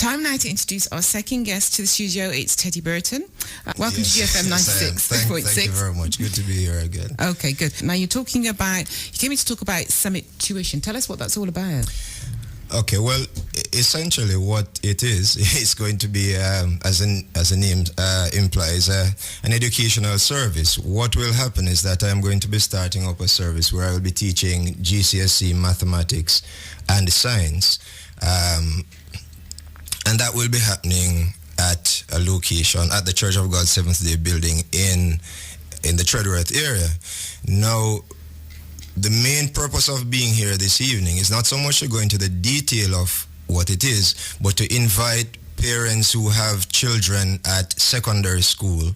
Time now to introduce our second guest to the studio. It's Teddy Burton. Welcome to GFM 96.6. Thank you very much. Good to be here again. Okay, good. Now you came in to talk about Summit Tuition. Tell us what that's all about. Okay, well, essentially what it is, it's going to be, as the name implies, an educational service. What will happen is that I'm going to be starting up a service where I will be teaching GCSE mathematics and science. And that will be happening at a location, at the Church of God Seventh-day building in the Treadworth area. Now, the main purpose of being here this evening is not so much to go into the detail of what it is, but to invite parents who have children at secondary school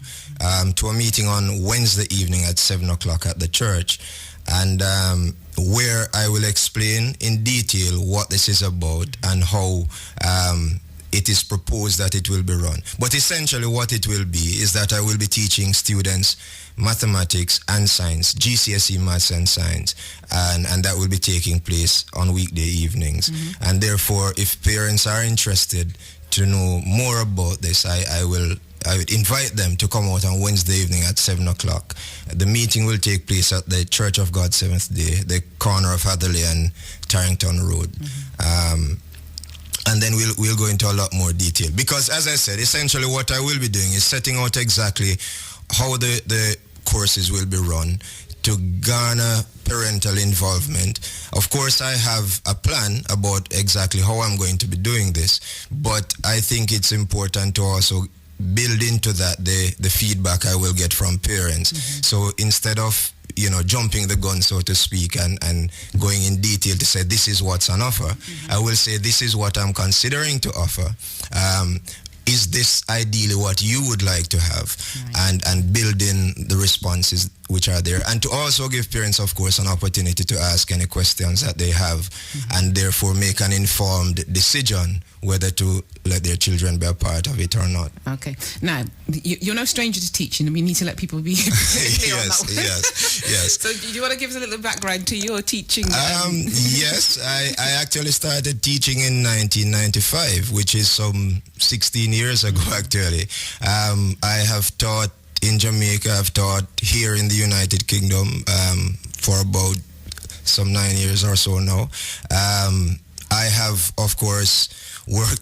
to a meeting on Wednesday evening at 7 o'clock at the church, and where I will explain in detail what this is about and how it is proposed that it will be run. But essentially what it will be is that I will be teaching students mathematics and science, GCSE maths and science, and that will be taking place on weekday evenings. Mm-hmm. And therefore, if parents are interested to know more about this, I would invite them to come out on Wednesday evening at 7 o'clock. The meeting will take place at the Church of God Seventh-day, the corner of Hatherley and Tarrington Road. Mm-hmm. And then we'll go into a lot more detail. Because as I said, essentially what I will be doing is setting out exactly how the courses will be run to garner parental involvement. Of course, I have a plan about exactly how I'm going to be doing this, but I think it's important to also build into that the feedback I will get from parents. Mm-hmm. So instead of jumping the gun, so to speak, and going in detail to say this is what's on offer, mm-hmm. I will say this is what I'm considering to offer. Is this ideally what you would like to have? Right. And build in the responses which are there. And to also give parents, of course, an opportunity to ask any questions that they have, mm-hmm. and therefore make an informed decision whether to let their children be a part of it or not. Okay. Now, you're no stranger to teaching, and we need to let people be clear on that one. Yes. So do you want to give us a little background to your teaching? Yes, I actually started teaching in 1995, which is some 16 years ago, actually. I have taught in Jamaica, I've taught here in the United Kingdom for about some 9 years or so now. I have, of course, worked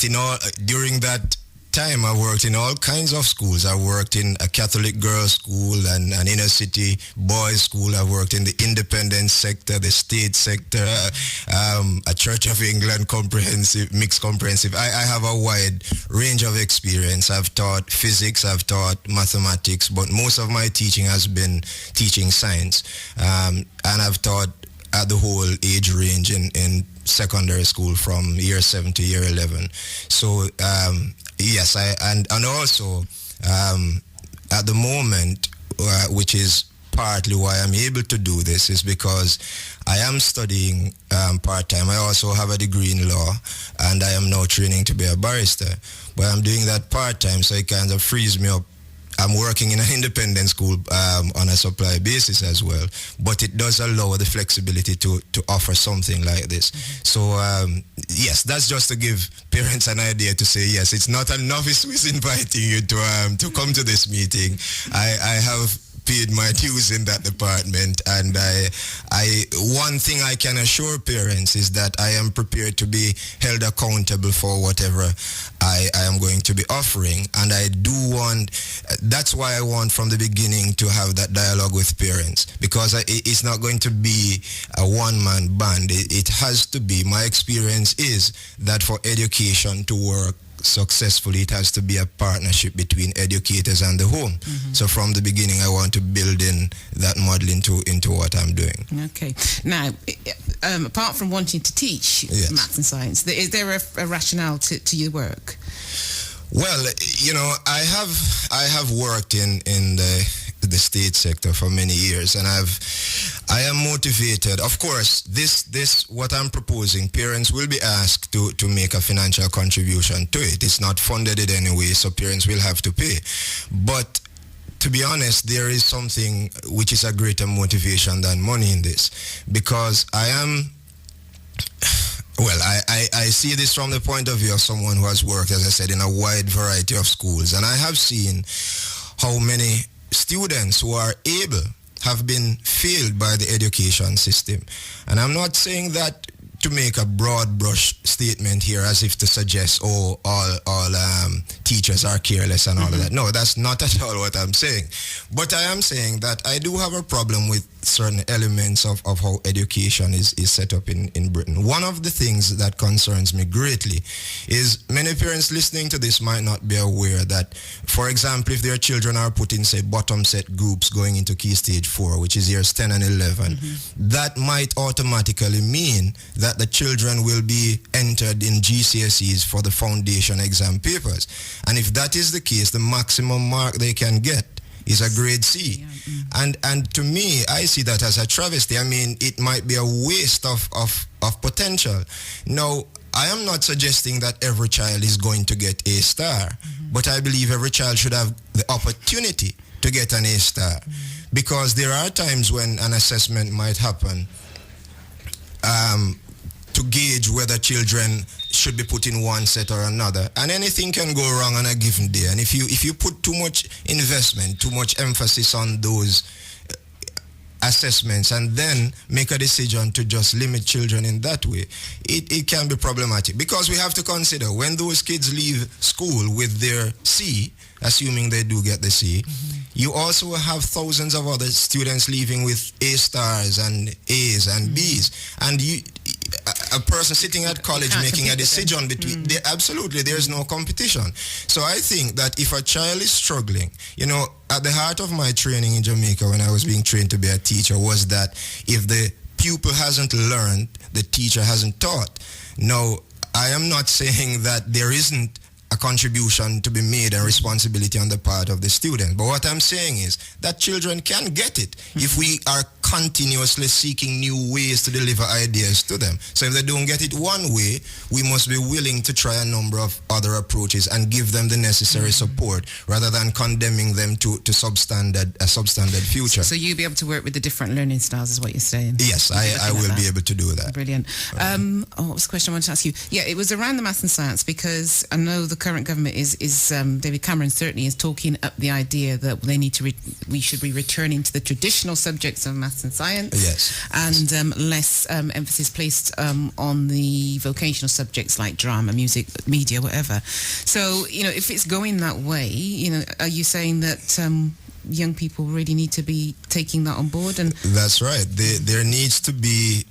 during that time I worked in all kinds of schools. I worked in a Catholic girls' school and an inner city boys' school. I worked in the independent sector, the state sector, a Church of England mixed comprehensive. I have a wide range of experience. I've taught physics, I've taught mathematics, but most of my teaching has been teaching science. And I've taught at the whole age range in secondary school from year 7 to year 11. So yes, and also at the moment, which is partly why I'm able to do this, is because I am studying part-time. I also have a degree in law, and I am now training to be a barrister. But I'm doing that part-time, so it kind of frees me up. I'm working in an independent school on a supply basis as well, but it does allow the flexibility to offer something like this. Mm-hmm. So yes, that's just to give parents an idea to say, yes, it's not a novice who is inviting you to come to this meeting. I have paid my dues in that department, and one thing I can assure parents is that I am prepared to be held accountable for whatever I am going to be offering, and that's why I want from the beginning to have that dialogue with parents, because it's not going to be a one-man band. It has to be, my experience is that for education to work successfully, it has to be a partnership between educators and the home. Mm-hmm. So from the beginning, I want to build in that model into what I'm doing. Okay. Now, apart from wanting to teach maths and science, is there a rationale to your work? Well, I have worked in the state sector for many years, and I am motivated. Of course, this what I'm proposing, parents will be asked to make a financial contribution to it. It's not funded in any way, so parents will have to pay. But to be honest, there is something which is a greater motivation than money in this, because Well, I see this from the point of view of someone who has worked, as I said, in a wide variety of schools. And I have seen how many students who are able have been failed by the education system. And I'm not saying that to make a broad brush statement here as if to suggest, oh, all teachers are careless and all of that. No, that's not at all what I'm saying. But I am saying that I do have a problem with certain elements of how education is set up in Britain. One of the things that concerns me greatly is many parents listening to this might not be aware that, for example, if their children are put in, say, bottom set groups going into Key Stage 4, which is years 10 and 11, that might automatically mean that the children will be entered in GCSEs for the foundation exam papers. And if that is the case, the maximum mark they can get is a grade C. And to me, I see that as a travesty. I mean, it might be a waste of potential. Now, I am not suggesting that every child is going to get A star, but I believe every child should have the opportunity to get an A star. Because there are times when an assessment might happen to gauge whether children should be put in one set or another, and anything can go wrong on a given day. And if you put too much investment, too much emphasis on those assessments and then make a decision to just limit children in that way, it can be problematic. Because we have to consider when those kids leave school with their C, assuming they do get the C, you also have thousands of other students leaving with A stars and A's and B's, and a person sitting at college making a decision between absolutely, there's no competition. So I think that if a child is struggling, at the heart of my training in Jamaica when I was being trained to be a teacher was that if the pupil hasn't learned, the teacher hasn't taught. Now, I am not saying that there isn't a contribution to be made and responsibility on the part of the student. But what I'm saying is that children can get it if we are continuously seeking new ways to deliver ideas to them. So if they don't get it one way, we must be willing to try a number of other approaches and give them the necessary support rather than condemning them to a substandard future. So you'll be able to work with the different learning styles is what you're saying? Yes, I will be able to do that. Brilliant. What was the question I wanted to ask you? Yeah, it was around the maths and science, because I know the current government is David Cameron certainly is talking up the idea that we should be returning to the traditional subjects of maths and science. Yes. And less emphasis placed on the vocational subjects like drama, music, media, whatever. So, if it's going that way, are you saying that young people really need to be taking that on board? And that's right. There needs to be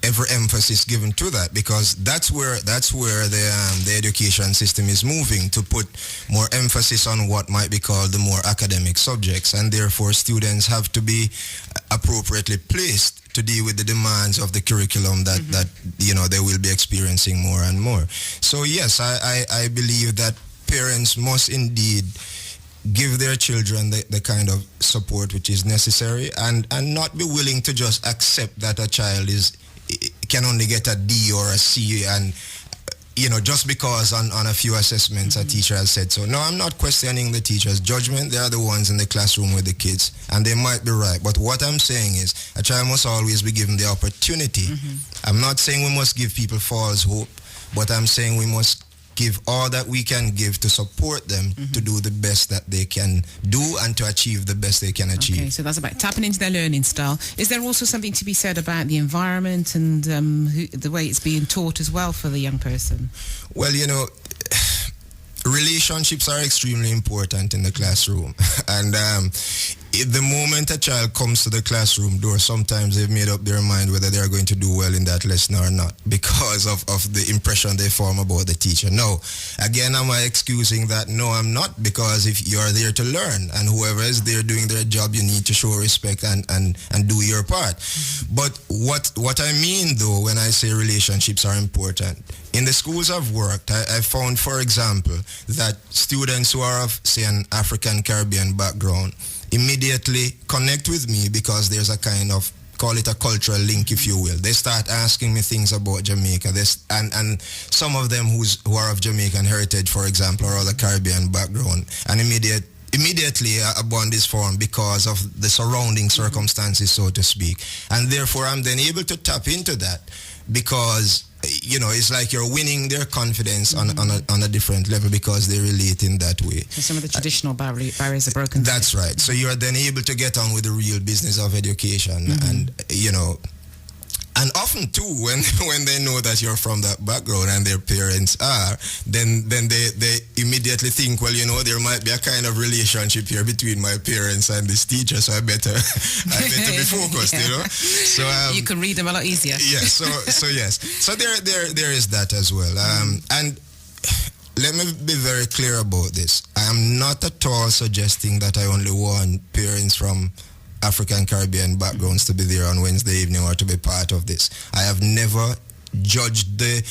every emphasis given to that, because that's where the education system is moving, to put more emphasis on what might be called the more academic subjects, and therefore students have to be appropriately placed to deal with the demands of the curriculum that they will be experiencing more and more. So yes, I believe that parents must indeed give their children the kind of support which is necessary, and not be willing to just accept that a child can only get a D or a C, and just because on a few assessments a teacher has said so. No, I'm not questioning the teacher's judgment. They are the ones in the classroom with the kids, and they might be right. But what I'm saying is a child must always be given the opportunity. I'm not saying we must give people false hope, but I'm saying we must give all that we can give to support them to do the best that they can do and to achieve the best they can achieve. Okay, so that's about tapping into their learning style. Is there also something to be said about the environment and the way it's being taught as well for the young person? Well, relationships are extremely important in the classroom. And the moment a child comes to the classroom door, sometimes they've made up their mind whether they're going to do well in that lesson or not because of the impression they form about the teacher. No, again, am I excusing that? No, I'm not, because if you're there to learn and whoever is there doing their job, you need to show respect and do your part. But what I mean, though, when I say relationships are important, in the schools I've worked, I found, for example, that students who are of, say, an African Caribbean background immediately connect with me because there's a kind of, call it a cultural link, if you will. They start asking me things about Jamaica. And some of them who are of Jamaican heritage, for example, or other Caribbean background, and immediately a bond is formed because of the surrounding circumstances, so to speak. And therefore, I'm then able to tap into that because it's like you're winning their confidence on a different level because they relate in that way. So some of the traditional barriers are broken. That's right. So you are then able to get on with the real business of education, and often too, when they know that you're from that background and their parents are, then they immediately think, well, there might be a kind of relationship here between my parents and this teacher, so I better be focused, So you can read them a lot easier. Yes. So yes. So there is that as well. And let me be very clear about this. I am not at all suggesting that I only want parents from African Caribbean backgrounds to be there on Wednesday evening or to be part of this. I have never judged the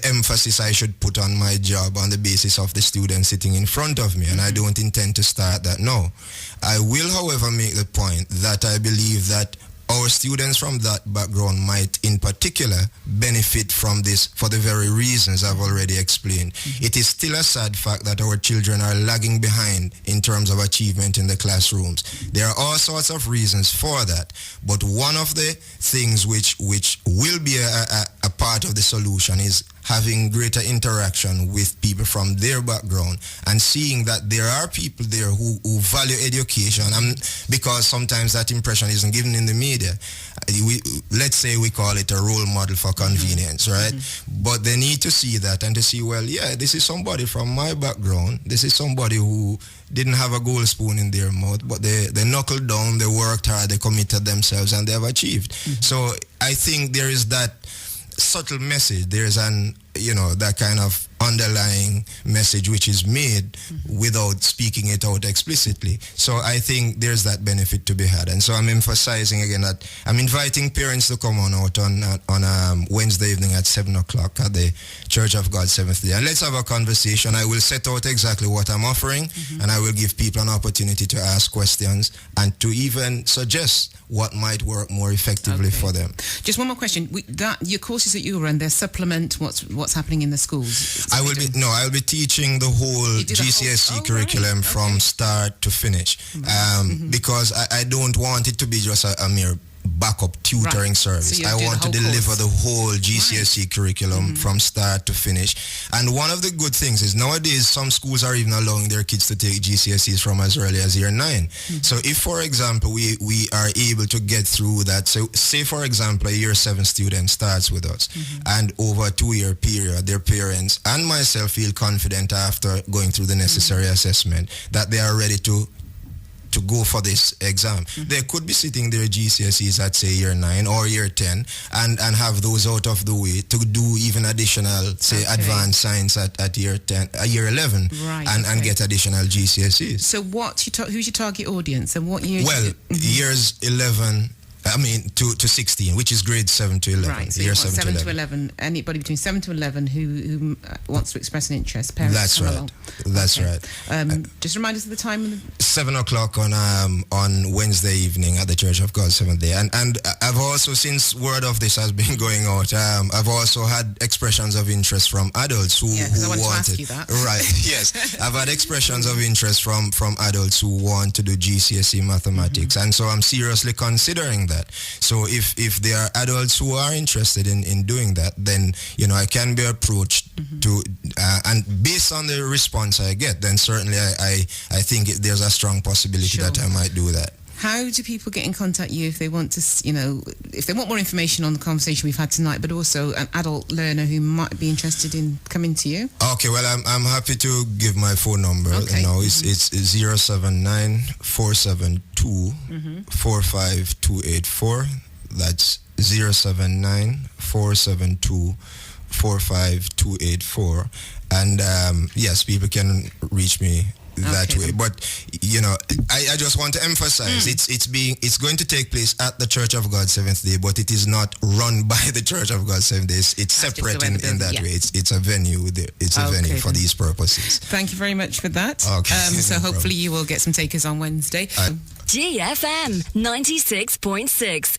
emphasis I should put on my job on the basis of the student sitting in front of me, and I don't intend to start that now. I will, however, make the point that I believe that our students from that background might in particular benefit from this for the very reasons I've already explained. It is still a sad fact that our children are lagging behind in terms of achievement in the classrooms. There are all sorts of reasons for that, but one of the things which will be a part of the solution is having greater interaction with people from their background and seeing that there are people there who value education, because sometimes that impression isn't given in the media. Let's say we call it a role model for convenience, right? But they need to see that and to see, well, yeah, this is somebody from my background. This is somebody who didn't have a gold spoon in their mouth, but they knuckled down, they worked hard, they committed themselves, and they have achieved. So I think there is that subtle message. There's that kind of underlying message which is made without speaking it out explicitly. So I think there's that benefit to be had. And so I'm emphasizing again that I'm inviting parents to come on out on Wednesday evening at 7 o'clock at the Church of God Seventh Day. And let's have a conversation. I will set out exactly what I'm offering, and I will give people an opportunity to ask questions and to even suggest what might work more effectively for them. Just one more question. Your courses that you run, they supplement what's happening in the schools? I will be teaching the whole GCSE curriculum from start to finish, because I don't want it to be just a mere backup tutoring service. So I want to deliver the whole GCSE curriculum from start to finish. And one of the good things is nowadays some schools are even allowing their kids to take GCSEs from as early as year 9. So if, for example, we are able to get through that, so say, for example, a year 7 student starts with us, and over a 2-year period, their parents and myself feel confident after going through the necessary assessment that they are ready to go for this exam. They could be sitting their GCSEs at, say, year 9 or year 10 and have those out of the way to do even additional, say, advanced science at year 10, year 11, and get additional GCSEs. So who's your target audience and what year? Well, years 11, to 16, which is grade 7 to 11. Right, so year 7 to 11. Anybody between 7 to 11 who wants to express an interest, parents. That's right. Along. That's right. Just remind us of the time. 7 o'clock on Wednesday evening at the Church of God Seventh Day. And I've also, since word of this has been going out, I've also had expressions of interest from adults who wanted to ask you that. Right. Yes, I've had expressions of interest from adults who want to do GCSE mathematics, and so I'm seriously considering that. So if there are adults who are interested in doing that, then I can be approached to and based on the response I get, then certainly I think there's a strong possibility that I might do that. How do people get in contact with you if they want to, if they want more information on the conversation we've had tonight, but also an adult learner who might be interested in coming to you? Okay, well, I'm happy to give my phone number. Okay. It's 079-472-45284. That's 079-472-45284. And yes, people can reach me that way. But I just want to emphasize it's going to take place at the Church of God Seventh Day, but it is not run by the Church of God Seventh Day. It's separate in that way. It's a venue. It's a venue for these purposes. Thank you very much for that. Okay. So hopefully you will get some takers on Wednesday. GFM 96.6